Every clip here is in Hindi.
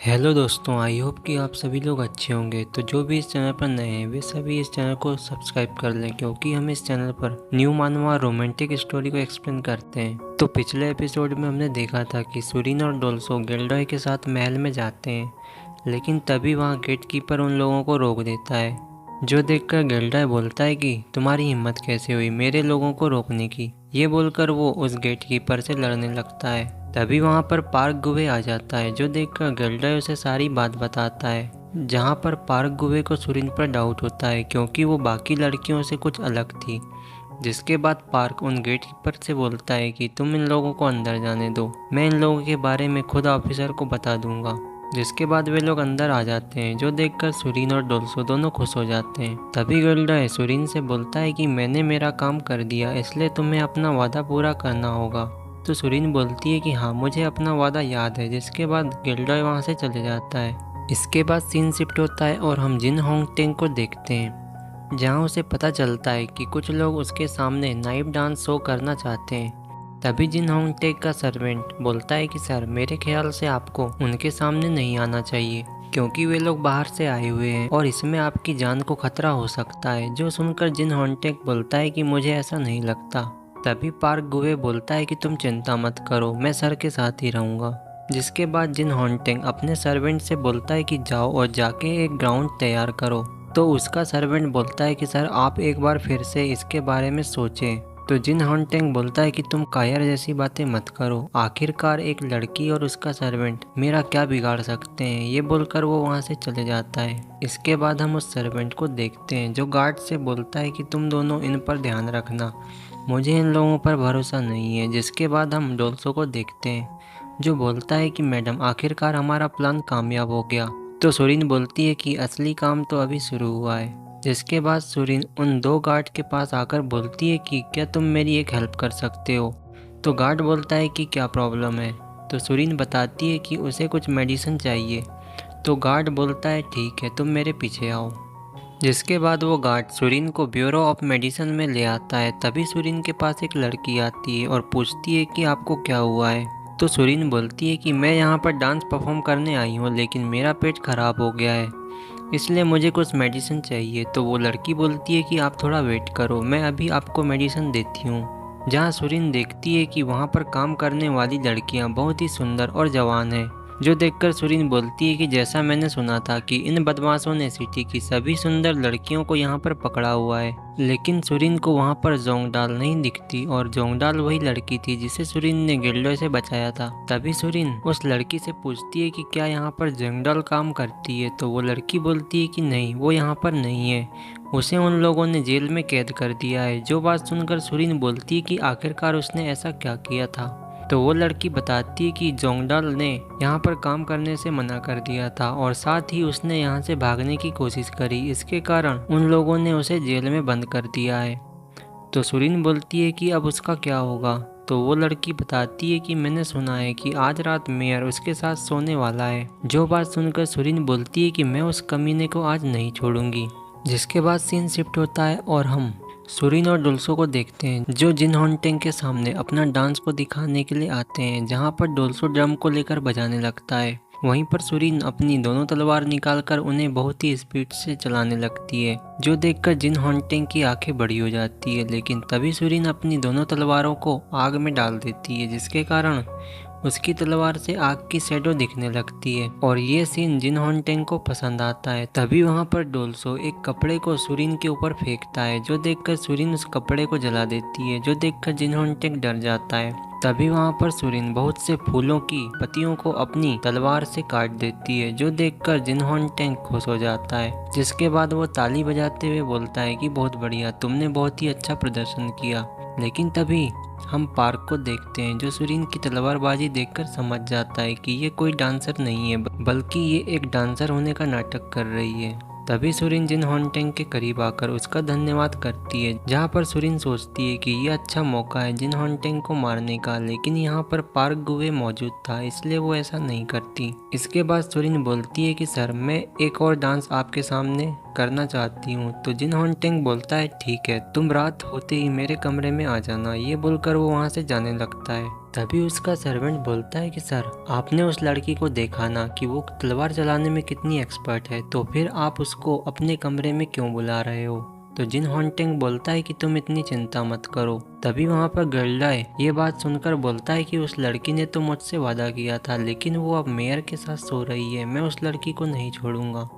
हेलो दोस्तों, आई होप कि आप सभी लोग अच्छे होंगे। तो जो भी इस चैनल पर नए हैं वे सभी इस चैनल को सब्सक्राइब कर लें, क्योंकि हम इस चैनल पर न्यू मानवा रोमांटिक स्टोरी को एक्सप्लेन करते हैं। तो पिछले एपिसोड में हमने देखा था कि सुरीन और डोल्सो गिल्डॉय के साथ महल में जाते हैं, लेकिन तभी वहाँ गेट कीपर उन लोगों को रोक देता है। जो देखकर गिल्डॉय बोलता है कि तुम्हारी हिम्मत कैसे हुई मेरे लोगों को रोकने की। ये बोलकर वो उस गेट कीपर से लड़ने लगता है। तभी वहाँ पर पार्क गुवे आ जाता है, जो देखकर गिल्डॉय उसे सारी बात बताता है। जहाँ पर पार्क गुवे को सुरीन पर डाउट होता है, क्योंकि वो बाकी लड़कियों से कुछ अलग थी। जिसके बाद पार्क उन गेट कीपर से बोलता है कि तुम इन लोगों को अंदर जाने दो, मैं इन लोगों के बारे में खुद ऑफिसर को बता दूंगा। जिसके बाद वे लोग अंदर आ जाते हैं, जो देखकर सुरीन और डोल्सो दोनों खुश हो जाते हैं। तभी गिल्डॉय सुरीन से बोलता है कि मैंने मेरा काम कर दिया, इसलिए तुम्हें अपना वादा पूरा करना होगा। तो सुरीन बोलती है कि हाँ, मुझे अपना वादा याद है। जिसके बाद गिल्डॉय वहाँ से चले जाता है। इसके बाद सीन शिफ्ट होता है और हम जिन होंगटेंग को देखते हैं, जहाँ उसे पता चलता है कि कुछ लोग उसके सामने नाइफ डांस शो करना चाहते हैं। तभी जिन होंगटेक का सर्वेंट बोलता है कि सर, मेरे ख्याल से आपको उनके सामने नहीं आना चाहिए, क्योंकि वे लोग बाहर से आए हुए हैं और इसमें आपकी जान को खतरा हो सकता है। जो सुनकर जिन होंगटेक बोलता है कि मुझे ऐसा नहीं लगता। तभी पार्क गुवे बोलता है कि तुम चिंता मत करो, मैं सर के साथ ही रहूँगा। जिसके बाद जिन होंगटेक अपने सर्वेंट से बोलता है कि जाओ और जाके एक ग्राउंड तैयार करो। तो उसका सर्वेंट बोलता है कि सर, आप एक बार फिर से इसके बारे में सोचें। तो जिन हॉन्टेंग बोलता है कि तुम कायर जैसी बातें मत करो, आखिरकार एक लड़की और उसका सर्वेंट मेरा क्या बिगाड़ सकते हैं। ये बोलकर वो वहाँ से चले जाता है। इसके बाद हम उस सर्वेंट को देखते हैं, जो गार्ड से बोलता है कि तुम दोनों इन पर ध्यान रखना, मुझे इन लोगों पर भरोसा नहीं है। जिसके बाद हम डोल्सो को देखते हैं, जो बोलता है कि मैडम, आखिरकार हमारा प्लान कामयाब हो गया। तो सुरीन बोलती है कि असली काम तो अभी शुरू हुआ है। जिसके बाद सुरीन उन दो गार्ड के पास आकर बोलती है कि क्या तुम मेरी एक हेल्प कर सकते हो। तो गार्ड बोलता है कि क्या प्रॉब्लम है। तो सुरीन बताती है कि उसे कुछ मेडिसिन चाहिए। तो गार्ड बोलता है ठीक है, तुम मेरे पीछे आओ। जिसके बाद वो गार्ड सुरीन को ब्यूरो ऑफ मेडिसिन में ले आता है। तभी सुरीन के पास एक लड़की आती है और पूछती है कि आपको क्या हुआ है। तो सुरीन बोलती है कि मैं यहाँ पर डांस परफॉर्म करने आई हूँ, लेकिन मेरा पेट खराब हो गया है, इसलिए मुझे कुछ मेडिसिन चाहिए। तो वो लड़की बोलती है कि आप थोड़ा वेट करो, मैं अभी आपको मेडिसिन देती हूँ। जहाँ सुरीन देखती है कि वहाँ पर काम करने वाली लड़कियाँ बहुत ही सुंदर और जवान हैं, जो देखकर सुरीन बोलती है कि जैसा मैंने सुना था कि इन बदमाशों ने सिटी की सभी सुंदर लड़कियों को यहाँ पर पकड़ा हुआ है। लेकिन सुरीन को वहाँ पर जोंगडाल नहीं दिखती, और जोंगडाल वही लड़की थी जिसे सुरीन ने गिल्डॉय से बचाया था। तभी सुरीन उस लड़की से पूछती है कि क्या यहाँ पर जोंगडाल काम करती है। तो वो लड़की बोलती है कि नहीं, वो यहाँ पर नहीं है, उसे उन लोगों ने जेल में कैद कर दिया है। जो बात सुनकर सुरीन बोलती है कि आखिरकार उसने ऐसा क्या किया था। तो वो लड़की बताती है कि जोंगडाल ने यहाँ पर काम करने से मना कर दिया था, और साथ ही उसने यहाँ से भागने की कोशिश करी। इसके कारण उन लोगों ने उसे जेल में बंद कर दिया है। तो सुरीन बोलती है कि अब उसका क्या होगा। तो वो लड़की बताती है कि मैंने सुना है कि आज रात मेयर उसके साथ सोने वाला है। जो बात सुनकर सुरीन बोलती है कि मैं उस कमीने को आज नहीं छोड़ूंगी। जिसके बाद सीन शिफ्ट होता है और हम सुरीन और डोल्सो को देखते हैं, जो जिन हॉन्टेंग के सामने अपना डांस को दिखाने के लिए आते हैं। जहां पर डोल्सो ड्रम को लेकर बजाने लगता है, वहीं पर सुरीन अपनी दोनों तलवार निकालकर उन्हें बहुत ही स्पीड से चलाने लगती है, जो देखकर जिन हॉन्टेंग की आंखें बड़ी हो जाती है। लेकिन तभी सुरीन अपनी दोनों तलवारों को आग में डाल देती है, जिसके कारण उसकी तलवार से आग की शैडो दिखने लगती है, और ये सीन जिन हॉन्टेंग को पसंद आता है। तभी वहाँ पर डोल्सो एक कपड़े को सुरीन के ऊपर फेंकता है, जो देखकर सुरीन उस कपड़े को जला देती है, जो देखकर जिन हॉन्टेंग डर जाता है। तभी वहाँ पर सुरीन बहुत से फूलों की पत्तियों को अपनी तलवार से काट देती है, जो देखकर जिन हॉन्टेंग खुश हो जाता है। जिसके बाद वो ताली बजाते हुए बोलता है कि बहुत बढ़िया, तुमने बहुत ही अच्छा प्रदर्शन किया। लेकिन तभी हम पार्क को देखते हैं, जो सुरीन की तलवारबाजी देखकर समझ जाता है कि ये कोई डांसर नहीं है, बल्कि ये एक डांसर होने का नाटक कर रही है। तभी सुरीन जिन हॉन्टेंग के करीब आकर उसका धन्यवाद करती है, जहाँ पर सुरीन सोचती है कि ये अच्छा मौका है जिन हॉन्टेंग को मारने का। लेकिन यहाँ पर पार्क गुवे मौजूद था, इसलिए वो ऐसा नहीं करती। इसके बाद सुरीन बोलती है कि सर, मैं एक और डांस आपके सामने करना चाहती हूँ। तो जिन हॉन्टिंग बोलता है ठीक है, तुम रात होते ही मेरे कमरे में आ जाना। ये बोलकर वो वहाँ से जाने लगता है। तभी उसका सर्वेंट बोलता है कि सर, आपने उस लड़की को देखा ना कि वो तलवार चलाने में कितनी एक्सपर्ट है, तो फिर आप उसको अपने कमरे में क्यों बुला रहे हो। तो जिन हॉन्टिंग बोलता है कि तुम इतनी चिंता मत करो। तभी वहाँ पर गर्ल्डाई ये बात सुनकर बोलता है कि उस लड़की ने तो मुझसे वादा किया था, लेकिन वो अब मेयर के साथ सो रही है, मैं उस लड़की को नहीं छोड़ूंगा।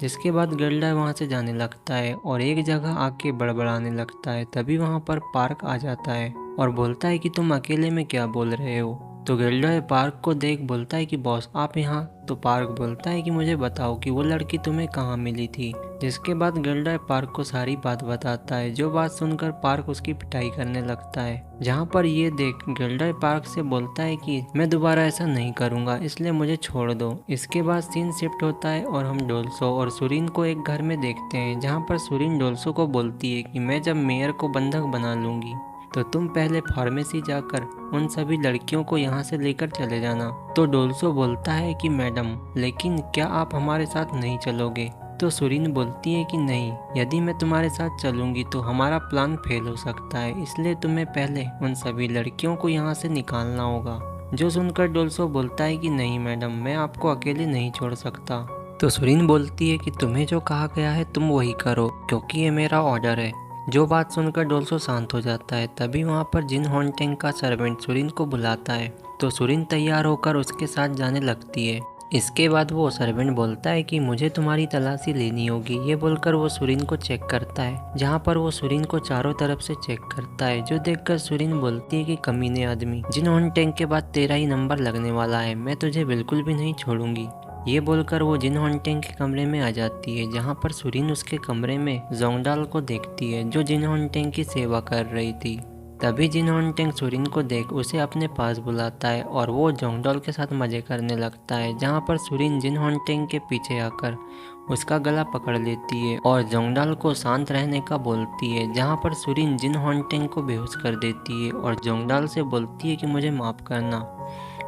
जिसके बाद गर्ल्डाई वहाँ से जाने लगता है और एक जगह आके बड़बड़ाने लगता है। तभी वहाँ पर पार्क आ जाता है और बोलता है कि तुम अकेले में क्या बोल रहे हो। तो गर्ल्डाई पार्क को देख बोलता है कि बॉस आप यहाँ। तो पार्क बोलता है कि मुझे बताओ कि वो लड़की तुम्हें कहाँ मिली थी। जिसके बाद गर्ल्डाई पार्क को सारी बात बताता है, जो बात सुनकर पार्क उसकी पिटाई करने लगता है। जहाँ पर ये देख गर्ल्डाई पार्क से बोलता है कि मैं दोबारा ऐसा नहीं करूँगा, इसलिए मुझे छोड़ दो। इसके बाद सीन शिफ्ट होता है और हम डोल्सो और सुरीन को एक घर में देखते हैं, जहाँ पर सुरीन डोल्सो को बोलती है कि मैं जब मेयर को बंधक बना लूंगी तो तुम पहले फार्मेसी जाकर उन सभी लड़कियों को यहाँ से लेकर चले जाना। तो डोल्सो बोलता है कि मैडम, लेकिन क्या आप हमारे साथ नहीं चलोगे। तो सुरीन बोलती है कि नहीं, यदि मैं तुम्हारे साथ चलूंगी तो हमारा प्लान फेल हो सकता है, इसलिए तुम्हें पहले उन सभी लड़कियों को यहाँ से निकालना होगा। जो सुनकर डोल्सो बोलता है कि नहीं मैडम, मैं आपको अकेले नहीं छोड़ सकता। तो सुरीन बोलती है कि तुम्हें जो कहा गया है तुम वही करो, क्योंकि ये मेरा ऑर्डर है। जो बात सुनकर डोल्सो शांत हो जाता है। तभी वहाँ पर जिन हॉन्टिंग का सर्वेंट सुरीन को बुलाता है। तो सुरीन तैयार होकर उसके साथ जाने लगती है। इसके बाद वो सर्वेंट बोलता है कि मुझे तुम्हारी तलाशी लेनी होगी। ये बोलकर वो सुरीन को चेक करता है, जहाँ पर वो सुरीन को चारों तरफ से चेक करता है। जो देखकर सुरीन बोलती है कि कमीने आदमी, जिन हॉन्टिंग के बाद तेरा ही नंबर लगने वाला है, मैं तुझे बिल्कुल भी नहीं छोड़ूंगी। ये बोलकर वो जिन हॉन्टिंग के कमरे में आ जाती है, जहाँ पर सुरीन उसके कमरे में जोंगडाल को देखती है, जो जिन हॉन्टिंग की सेवा कर रही थी। तभी जिन हॉन्टिंग सुरीन को देख उसे अपने पास बुलाता है और वो जोंगडाल के साथ मजे करने लगता है, जहाँ पर सुरीन जिन हॉन्टिंग के पीछे आकर उसका गला पकड़ लेती है और जोंगडाल को शांत रहने का बोलती है, जहाँ पर सुरीन जिन हॉन्टिंग को बेहोश कर देती है और जोंगडाल से बोलती है कि मुझे माफ़ करना,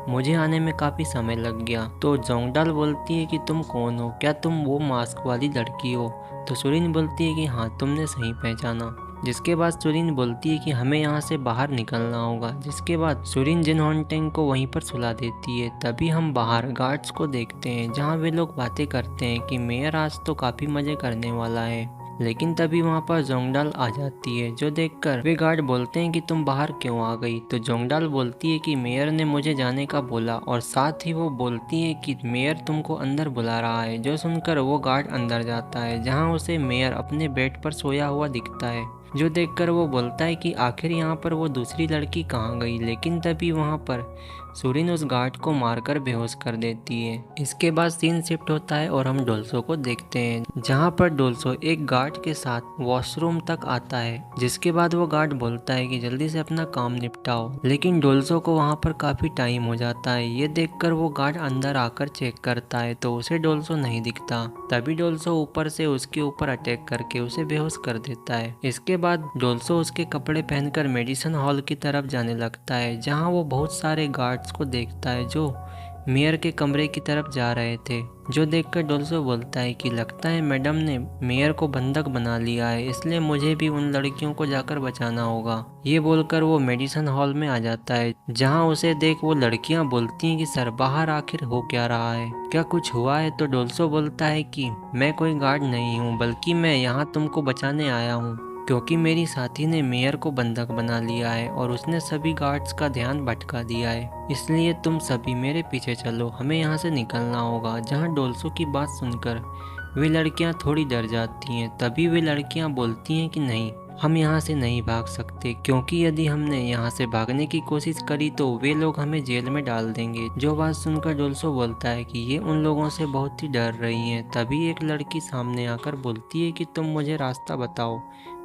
मुझे आने में काफ़ी समय लग गया। तो जोंगडाल बोलती है कि तुम कौन हो, क्या तुम वो मास्क वाली लड़की हो। तो सुरीन बोलती है कि हाँ, तुमने सही पहचाना। जिसके बाद सुरीन बोलती है कि हमें यहाँ से बाहर निकलना होगा। जिसके बाद सुरीन जिन हॉन्टिंग को वहीं पर सुला देती है। तभी हम बाहर गार्ड्स को देखते हैं, जहाँ वे लोग बातें करते हैं कि मेयर आज तो काफ़ी मज़े करने वाला है। लेकिन तभी वहाँ पर जोंगडाल आ जाती है, जो देखकर वे गार्ड बोलते हैं कि तुम बाहर क्यों आ गई। तो जोंगडाल बोलती है कि मेयर ने मुझे जाने का बोला, और साथ ही वो बोलती है कि मेयर तुमको अंदर बुला रहा है। जो सुनकर वो गार्ड अंदर जाता है, जहाँ उसे मेयर अपने बेड पर सोया हुआ दिखता है। जो देखकर वो बोलता है कि आखिर यहाँ पर वो दूसरी लड़की कहाँ गई। लेकिन तभी वहाँ पर सुरीन उस गार्ड को मारकर बेहोश कर देती है। इसके बाद सीन शिफ्ट होता है और हम डोल्सो को देखते हैं, जहाँ पर डोल्सो एक गार्ड के साथ वॉशरूम तक आता है। जिसके बाद वो गार्ड बोलता है कि जल्दी से अपना काम निपटाओ, लेकिन डोल्सो को वहाँ पर काफी टाइम हो जाता है। ये देखकर वो गार्ड अंदर आकर चेक करता है तो उसे डोल्सो नहीं दिखता। तभी डोल्सो ऊपर से उसके ऊपर अटैक करके उसे बेहोश कर देता है। इसके बाद डोल्सो उसके कपड़े पहनकर मेडिसिन हॉल की तरफ जाने लगता है, जहाँ वो बहुत सारे गार्ड्स को देखता है जो मेयर के कमरे की तरफ जा रहे थे। जो देखकर डोल्सो बोलता है कि लगता है मैडम ने मेयर को बंधक बना लिया है, इसलिए मुझे भी उन लड़कियों को जाकर बचाना होगा। ये बोलकर वो मेडिसिन हॉल में आ जाता है, जहां उसे देख वो लड़कियां बोलती हैं कि सर बाहर आखिर हो क्या रहा है, क्या कुछ हुआ है। तो डोल्सो बोलता है कि मैं कोई गार्ड नहीं हूँ, बल्कि मैं यहाँ तुमको बचाने आया हूँ, क्योंकि मेरी साथी ने मेयर को बंधक बना लिया है और उसने सभी गार्ड्स का ध्यान भटका दिया है। इसलिए तुम सभी मेरे पीछे चलो, हमें यहाँ से निकलना होगा। जहाँ डोल्सो की बात सुनकर वे लड़कियाँ थोड़ी डर जाती हैं। तभी वे लड़कियाँ बोलती हैं कि नहीं, हम यहाँ से नहीं भाग सकते, क्योंकि यदि हमने यहाँ से भागने की कोशिश करी तो वे लोग हमें जेल में डाल देंगे। जो बात सुनकर डोल्सो बोलता है कि ये उन लोगों से बहुत ही डर रही हैं। तभी एक लड़की सामने आकर बोलती है कि तुम मुझे रास्ता बताओ,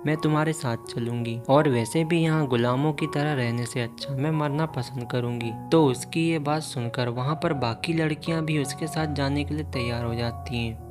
मैं तुम्हारे साथ चलूंगी, और वैसे भी यहाँ गुलामों की तरह रहने से अच्छा मैं मरना पसंद करूंगी। तो उसकी ये बात सुनकर वहाँ पर बाकी लड़कियाँ भी उसके साथ जाने के लिए तैयार हो जाती हैं।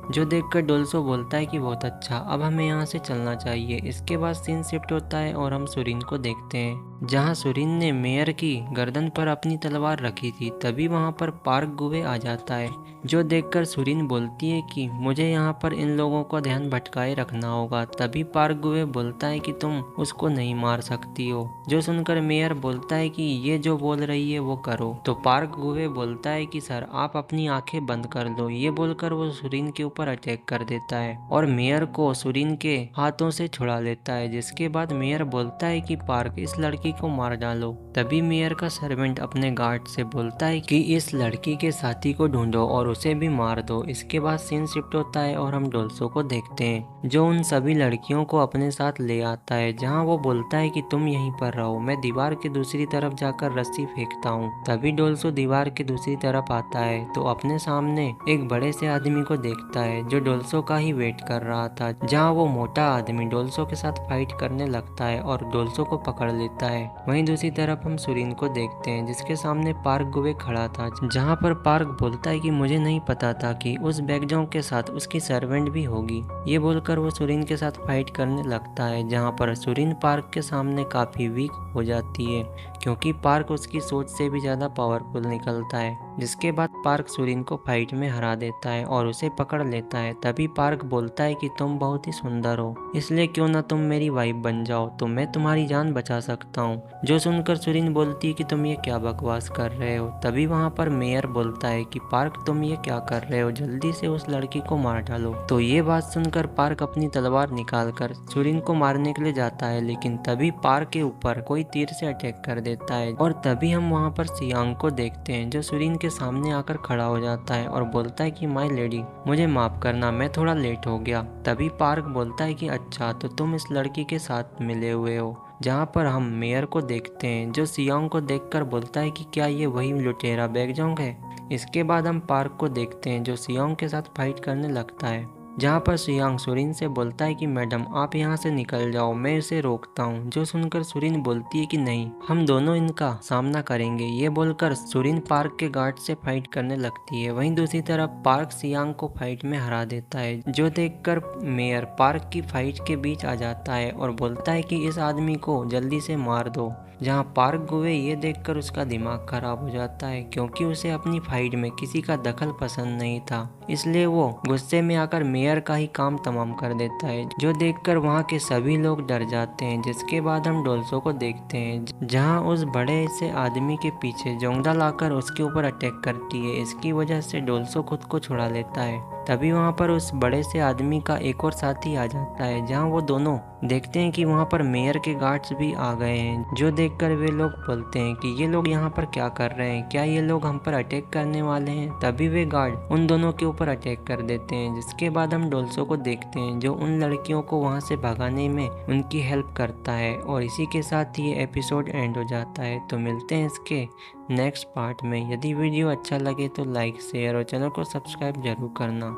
जो देखकर डोल्सो बोलता है कि बहुत अच्छा, अब हमें यहाँ से चलना चाहिए। इसके बाद सीन शिफ्ट होता है और हम सुरीन को देखते हैं, जहाँ सुरीन ने मेयर की गर्दन पर अपनी तलवार रखी थी। तभी वहाँ पर पार्क गुवे आ जाता है, जो देखकर सुरीन बोलती है कि मुझे यहाँ पर इन लोगों को ध्यान भटकाए रखना होगा। तभी पार्क गुवे बोलता है कि तुम उसको नहीं मार सकती हो, जो सुनकर मेयर बोलता है कि ये जो बोल रही है वो करो। तो पार्क गुवे बोलता है कि सर आप अपनी आंखें बंद कर लो। ये बोलकर वो सुरीन के ऊपर अटैक कर देता है और मेयर को सुरीन के हाथों से छुड़ा लेता है। जिसके बाद मेयर बोलता है कि पार्क इस लड़की को मार डालो। तभी मेयर का सर्वेंट अपने गार्ड से बोलता है कि इस लड़की के साथी को ढूंढो और उसे भी मार दो। इसके बाद सीन शिफ्ट होता है और हम डोल्सो को देखते हैं, जो उन सभी लड़कियों को अपने साथ ले आता है, जहां वो बोलता है कि तुम यहीं पर रहो, मैं दीवार के दूसरी तरफ जाकर रस्सी फेंकता हूँ। तभी डोल्सो दीवार के दूसरी तरफ आता है तो अपने सामने एक बड़े से आदमी को देखता है, जो डोल्सो का ही वेट कर रहा था। जहाँ वो मोटा आदमी डोल्सो के साथ फाइट करने लगता है और डोल्सो को पकड़ लेता है। वहीं दूसरी तरफ हम सुरीन को देखते हैं, जिसके सामने पार्क गुवे खड़ा था, जहाँ पर पार्क बोलता है कि मुझे नहीं पता था कि उस बैकजॉन्ग के साथ उसकी सर्वेंट भी होगी। ये बोलकर वो सुरीन के साथ फाइट करने लगता है, जहाँ पर सुरीन पार्क के सामने काफी वीक हो जाती है, क्योंकि पार्क उसकी सोच से भी ज्यादा पावरफुल निकलता है। जिसके बाद पार्क सुरीन को फाइट में हरा देता है और उसे पकड़ लेता है। तभी पार्क बोलता है कि तुम बहुत ही सुंदर हो, इसलिए क्यों ना तुम मेरी वाइफ बन जाओ, तो मैं तुम्हारी जान बचा सकता हूँ। जो सुनकर सुरीन बोलती है कि तुम ये क्या बकवास कर रहे हो। तभी वहाँ पर मेयर बोलता है कि पार्क तुम ये क्या कर रहे हो, जल्दी से उस लड़की को मार डालो। तो ये बात सुनकर पार्क अपनी तलवार निकाल कर सुरीन को मारने के लिए जाता है, लेकिन तभी पार्क के ऊपर कोई तीर से अटैक कर देता है। और तभी हम वहाँ पर सियांग को देखते हैं, जो सुरीन के सामने आकर खड़ा हो जाता है और बोलता है कि माय लेडी, मुझे माफ करना, मैं थोड़ा लेट हो गया। तभी पार्क बोलता है कि अच्छा, तो तुम इस लड़की के साथ मिले हुए हो। जहाँ पर हम मेयर को देखते हैं, जो सियांग को देखकर बोलता है कि क्या ये वही लुटेरा बैकजॉन्ग है। इसके बाद हम पार्क को देखते हैं, जो सियांग के साथ फाइट करने लगता है, जहाँ पर सियांग सुरीन से बोलता है कि मैडम आप यहाँ से निकल जाओ, मैं इसे रोकता हूँ। जो सुनकर सुरीन बोलती है कि नहीं, हम दोनों इनका सामना करेंगे। ये बोलकर सुरीन पार्क के गार्ड से फाइट करने लगती है। वहीं दूसरी तरफ पार्क सियांग को फाइट में हरा देता है, जो देखकर मेयर पार्क की फाइट के बीच आ जाता है और बोलता है कि इस आदमी को जल्दी से मार दो। जहाँ पार्क गुवे ये देखकर उसका दिमाग खराब हो जाता है, क्योंकि उसे अपनी फाइट में किसी का दखल पसंद नहीं था, इसलिए वो गुस्से में आकर मेयर का ही काम तमाम कर देता है, जो देखकर वहाँ के सभी लोग डर जाते हैं। जिसके बाद हम डोल्सो को देखते हैं, जहाँ उस बड़े से आदमी के पीछे जोंगडा लाकर उसके ऊपर अटैक करती है। इसकी वजह से डोल्सो खुद को छुड़ा लेता है। तभी वहाँ पर उस बड़े से आदमी का एक और साथी आ जाता है, जहाँ वो दोनों देखते हैं कि वहाँ पर मेयर के गार्ड्स भी आ गए हैं, जो देखकर वे लोग बोलते हैं कि ये लोग यहाँ पर क्या कर रहे हैं, क्या ये लोग हम पर अटैक करने वाले हैं। तभी वे गार्ड उन दोनों के ऊपर अटैक कर देते हैं। जिसके बाद हम डोल्सो को देखते हैं, जो उन लड़कियों को वहाँ से भगाने में उनकी हेल्प करता है। और इसी के साथ ये एपिसोड एंड हो जाता है। तो मिलते हैं इसके नेक्स्ट पार्ट में। यदि वीडियो अच्छा लगे तो लाइक, शेयर और चैनल को सब्सक्राइब जरूर करना।